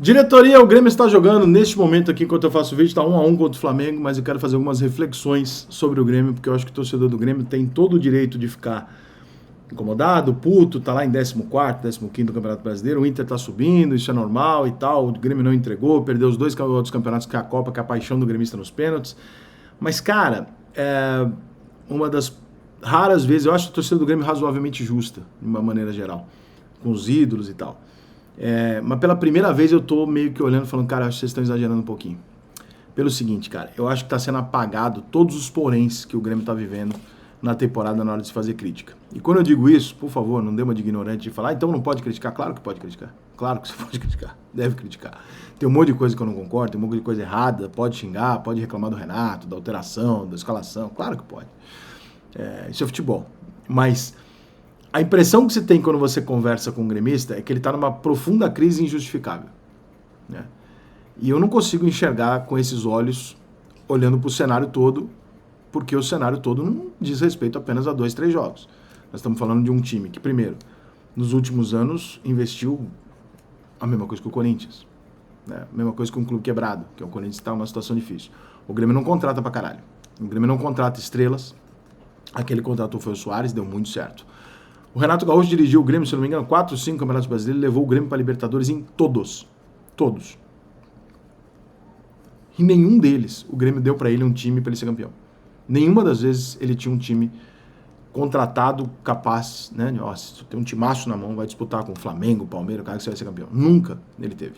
Diretoria, o Grêmio está jogando neste momento aqui, enquanto eu faço o vídeo, está 1-1 contra o Flamengo, mas eu quero fazer algumas reflexões sobre o Grêmio, porque eu acho que o torcedor do Grêmio tem todo o direito de ficar incomodado, puto, tá lá em 14º, 15º do Campeonato Brasileiro, o Inter tá subindo, isso é normal e tal, o Grêmio não entregou, perdeu os dois outros campeonatos, que é a Copa, que é a paixão do gremista nos pênaltis. Mas, cara, é uma das raras vezes, eu acho a torcida do Grêmio razoavelmente justa, de uma maneira geral, com os ídolos e tal. Mas pela primeira vez eu tô meio que olhando e falando, cara, acho que vocês estão exagerando um pouquinho. Pelo seguinte, cara, eu acho que tá sendo apagado todos os poréns que o Grêmio tá vivendo na temporada na hora de se fazer crítica. E quando eu digo isso, por favor, não dê uma de ignorante e falar, então não pode criticar. Claro que pode criticar. Claro que você pode criticar. Deve criticar. Tem um monte de coisa que eu não concordo, tem um monte de coisa errada, pode xingar, pode reclamar do Renato, da alteração, da escalação. Claro que pode. Isso é futebol. Mas a impressão que você tem quando você conversa com um gremista é que ele está numa profunda crise injustificável. Né? E eu não consigo enxergar com esses olhos, olhando para o cenário todo, porque o cenário todo não diz respeito apenas a 2, 3 jogos. Nós estamos falando de um time que, primeiro, nos últimos anos investiu a mesma coisa que o Corinthians. Né? A mesma coisa que um clube quebrado, que é o Corinthians está numa situação difícil. O Grêmio não contrata pra caralho. O Grêmio não contrata estrelas. Aquele contratou foi o Soares, deu muito certo. O Renato Gaúcho dirigiu o Grêmio, se não me engano, 4 ou 5 campeonatos brasileiros, levou o Grêmio para Libertadores em todos. Todos. Em nenhum deles o Grêmio deu para ele um time para ele ser campeão. Nenhuma das vezes ele tinha um time contratado, capaz, né? Nossa, tem um timaço na mão, vai disputar com o Flamengo, o Palmeiras, o cara que você vai ser campeão. Nunca ele teve.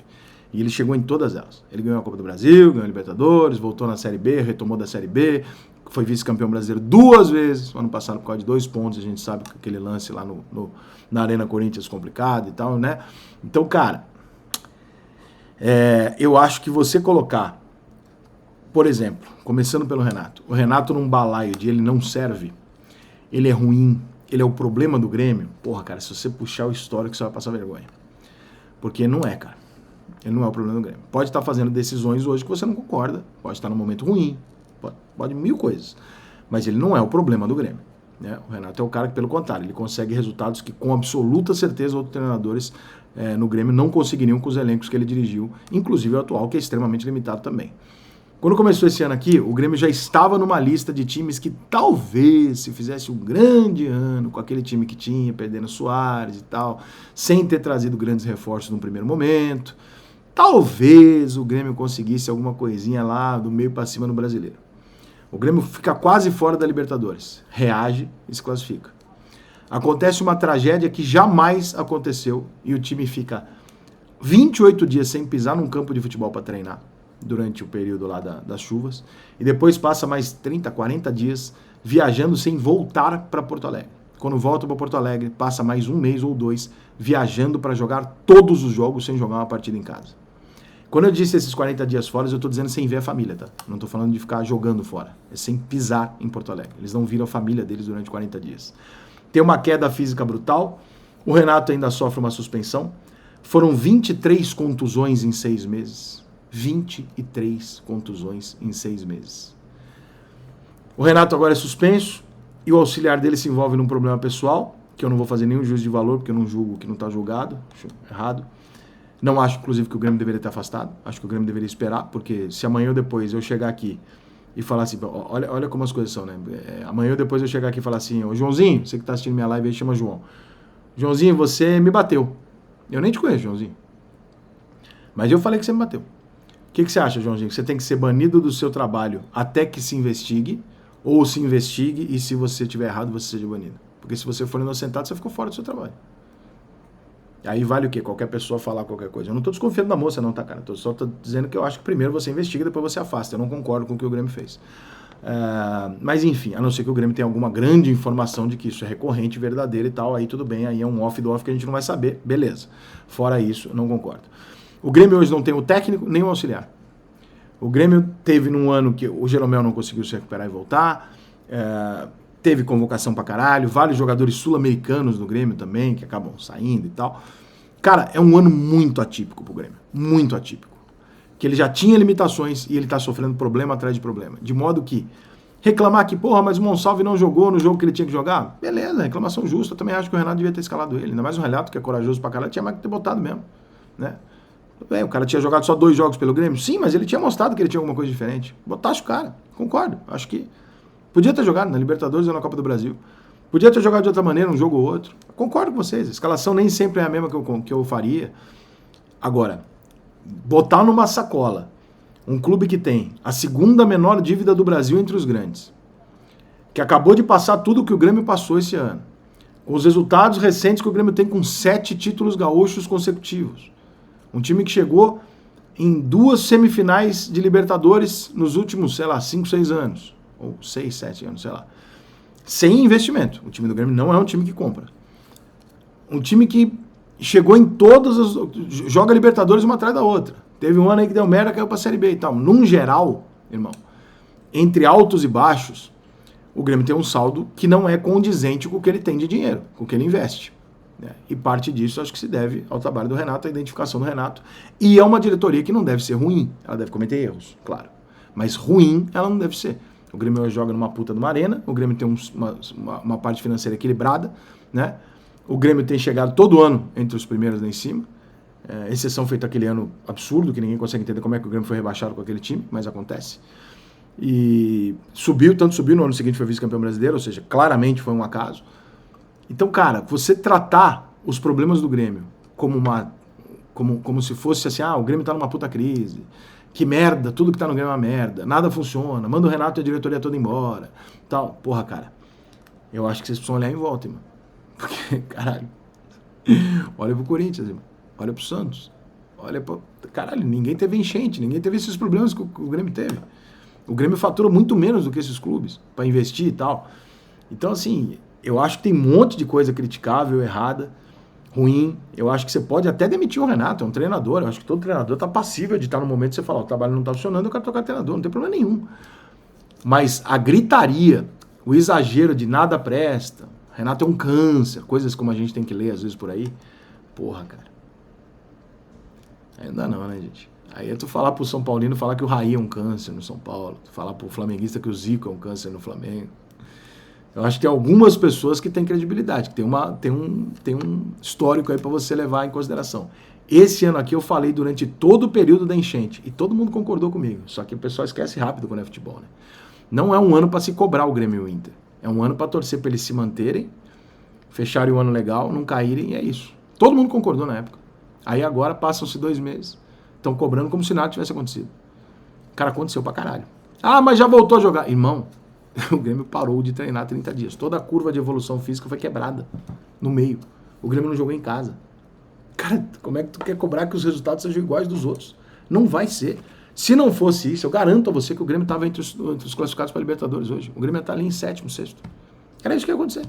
E ele chegou em todas elas. Ele ganhou a Copa do Brasil, ganhou a Libertadores, voltou na Série B, retomou da Série B, foi vice-campeão brasileiro 2 vezes, ano passado por causa de 2 pontos, a gente sabe que aquele lance lá na Arena Corinthians complicado e tal, né? Então, cara, eu acho que você colocar, por exemplo, começando pelo Renato, o Renato num balaio de ele não serve, ele é ruim, ele é o problema do Grêmio, porra, cara, se você puxar o histórico, você vai passar vergonha. Porque não é, cara. Ele não é o problema do Grêmio. Pode estar fazendo decisões hoje que você não concorda, pode estar num momento ruim, pode mil coisas, mas ele não é o problema do Grêmio. Né? O Renato é o cara que, pelo contrário, ele consegue resultados que com absoluta certeza outros treinadores no Grêmio não conseguiriam com os elencos que ele dirigiu, inclusive o atual, que é extremamente limitado também. Quando começou esse ano aqui, o Grêmio já estava numa lista de times que talvez, se fizesse um grande ano com aquele time que tinha, perdendo Soares e tal, sem ter trazido grandes reforços no primeiro momento, talvez o Grêmio conseguisse alguma coisinha lá do meio para cima no Brasileiro. O Grêmio fica quase fora da Libertadores, reage e se classifica. Acontece uma tragédia que jamais aconteceu e o time fica 28 dias sem pisar num campo de futebol para treinar, durante o período lá das chuvas, e depois passa mais 30, 40 dias viajando sem voltar para Porto Alegre. Quando volta para Porto Alegre, passa mais 1 mês ou 2 viajando para jogar todos os jogos sem jogar uma partida em casa. Quando eu disse esses 40 dias fora, eu estou dizendo sem ver a família, tá? Não estou falando de ficar jogando fora, é sem pisar em Porto Alegre. Eles não viram a família deles durante 40 dias. Tem uma queda física brutal, o Renato ainda sofre uma suspensão, foram 23 contusões em 6 meses. 23 contusões em 6 meses. O Renato agora é suspenso e o auxiliar dele se envolve num problema pessoal, que eu não vou fazer nenhum juízo de valor, porque eu não julgo que não está julgado, acho errado. Não acho, inclusive, que o Grêmio deveria ter afastado, acho que o Grêmio deveria esperar, porque se amanhã ou depois eu chegar aqui e falar assim, olha como as coisas são, né? Amanhã ou depois eu chegar aqui e falar assim, ô Joãozinho, você que está assistindo minha live aí, chama João. Joãozinho, você me bateu. Eu nem te conheço, Joãozinho. Mas eu falei que você me bateu. O que você acha, Joãozinho? Que você tem que ser banido do seu trabalho até que se investigue, ou se investigue e se você estiver errado, você seja banido? Porque se você for inocentado, você ficou fora do seu trabalho. Aí vale o quê? Qualquer pessoa falar qualquer coisa. Eu não estou desconfiando da moça não, tá, cara? Eu só estou dizendo que eu acho que primeiro você investiga e depois você afasta. Eu não concordo com o que o Grêmio fez. Mas enfim, a não ser que o Grêmio tenha alguma grande informação de que isso é recorrente, verdadeiro e tal, aí tudo bem, aí é um off do off que a gente não vai saber, beleza. Fora isso, não concordo. O Grêmio hoje não tem o técnico nem o auxiliar. O Grêmio teve num ano que o Jeromel não conseguiu se recuperar e voltar, teve convocação pra caralho, vários jogadores sul-americanos no Grêmio também, que acabam saindo e tal. Cara, é um ano muito atípico pro Grêmio, muito atípico. Que ele já tinha limitações e ele tá sofrendo problema atrás de problema. De modo que reclamar que, porra, mas o Monsalve não jogou no jogo que ele tinha que jogar, beleza, reclamação justa. Eu também acho que o Renato devia ter escalado ele, ainda mais o Renato, que é corajoso pra caralho, tinha mais que ter botado mesmo, né? O cara tinha jogado só 2 jogos pelo Grêmio? Sim, mas ele tinha mostrado que ele tinha alguma coisa diferente. Botasse o cara, concordo. Acho que podia ter jogado na Libertadores ou na Copa do Brasil. Podia ter jogado de outra maneira, um jogo ou outro. Concordo com vocês, a escalação nem sempre é a mesma que eu faria. Agora, botar numa sacola um clube que tem a segunda menor dívida do Brasil entre os grandes, que acabou de passar tudo que o Grêmio passou esse ano, com os resultados recentes que o Grêmio tem com 7 títulos gaúchos consecutivos. Um time que chegou em 2 semifinais de Libertadores nos últimos, 5, 6 anos. Ou 6, 7 anos, sem investimento. O time do Grêmio não é um time que compra. Um time que chegou em todas as... joga Libertadores uma atrás da outra. Teve um ano aí que deu merda, caiu pra Série B e tal. Num geral, irmão, entre altos e baixos, o Grêmio tem um saldo que não é condizente com o que ele tem de dinheiro, com o que ele investe. E parte disso acho que se deve ao trabalho do Renato, à identificação do Renato. E é uma diretoria que não deve ser ruim. Ela deve cometer erros, claro. Mas ruim ela não deve ser. O Grêmio hoje joga numa puta de uma arena, o Grêmio tem uma parte financeira equilibrada, né? O Grêmio tem chegado todo ano entre os primeiros lá em cima. Exceção feita aquele ano absurdo, que ninguém consegue entender como é que o Grêmio foi rebaixado com aquele time, mas acontece. E tanto subiu, no ano seguinte foi vice-campeão brasileiro, ou seja, claramente foi um acaso. Então, cara, você tratar os problemas do Grêmio como se fosse assim, o Grêmio tá numa puta crise, que merda, tudo que tá no Grêmio é uma merda, nada funciona, manda o Renato e a diretoria toda embora, tal. Porra, cara, eu acho que vocês precisam olhar em volta, irmão. Porque, caralho, olha pro Corinthians, irmão, olha pro Santos, olha pro... Caralho, ninguém teve enchente, ninguém teve esses problemas que o Grêmio teve. O Grêmio fatura muito menos do que esses clubes pra investir e tal. Então, assim... Eu acho que tem um monte de coisa criticável, errada, ruim. Eu acho que você pode até demitir o Renato, é um treinador. Eu acho que todo treinador está passível de estar no momento que você fala, o trabalho não está funcionando, eu quero trocar treinador, não tem problema nenhum. Mas a gritaria, o exagero de nada presta, Renato é um câncer, coisas como a gente tem que ler às vezes por aí, porra, cara. Ainda não, né, gente? Aí é tu falar pro São Paulino, falar que o Raí é um câncer no São Paulo, tu falar pro flamenguista que o Zico é um câncer no Flamengo. Eu acho que tem algumas pessoas que têm credibilidade, que tem um histórico aí para você levar em consideração. Esse ano aqui eu falei durante todo o período da enchente, e todo mundo concordou comigo, só que o pessoal esquece rápido quando é futebol, né? Não é um ano para se cobrar o Grêmio e o Inter, é um ano para torcer para eles se manterem, fecharem o ano legal, não caírem, e é isso. Todo mundo concordou na época. Aí agora passam-se 2 meses, estão cobrando como se nada tivesse acontecido. Cara, aconteceu pra caralho. Mas já voltou a jogar. Irmão, o Grêmio parou de treinar 30 dias. Toda a curva de evolução física foi quebrada no meio. O Grêmio não jogou em casa. Cara, como é que tu quer cobrar que os resultados sejam iguais dos outros? Não vai ser. Se não fosse isso, eu garanto a você que o Grêmio estava entre os classificados para a Libertadores hoje. O Grêmio está ali em 7º, 6º. Era isso que ia acontecer.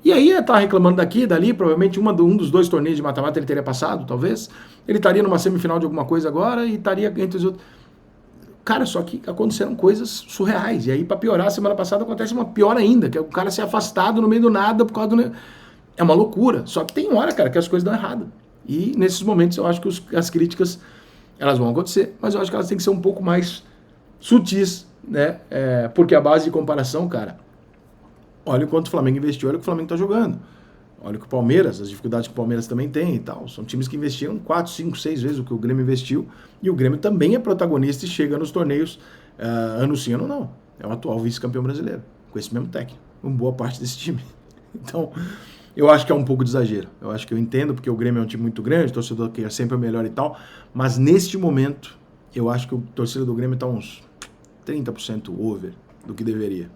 E aí ia estar reclamando daqui, dali, provavelmente um dos 2 torneios de mata-mata ele teria passado, talvez. Ele estaria numa semifinal de alguma coisa agora e estaria entre os outros. Cara, só que aconteceram coisas surreais. E aí, pra piorar, semana passada acontece uma pior ainda, que é o cara ser afastado no meio do nada por causa do... É uma loucura. Só que tem hora, cara, que as coisas dão errado. E nesses momentos eu acho que as críticas, elas vão acontecer, mas eu acho que elas têm que ser um pouco mais sutis, né? Porque a base de comparação, cara, olha o quanto o Flamengo investiu, olha o que o Flamengo tá jogando. Olha que o Palmeiras, as dificuldades que o Palmeiras também tem e tal. São times que investiram 4, 5, 6 vezes o que o Grêmio investiu. E o Grêmio também é protagonista e chega nos torneios ano sim, ano não. É o atual vice-campeão brasileiro, com esse mesmo técnico, com boa parte desse time. Então, eu acho que é um pouco de exagero. Eu acho que eu entendo, porque o Grêmio é um time muito grande, o torcedor quer sempre o melhor e tal. Mas neste momento, eu acho que o torcedor do Grêmio está uns 30% over do que deveria.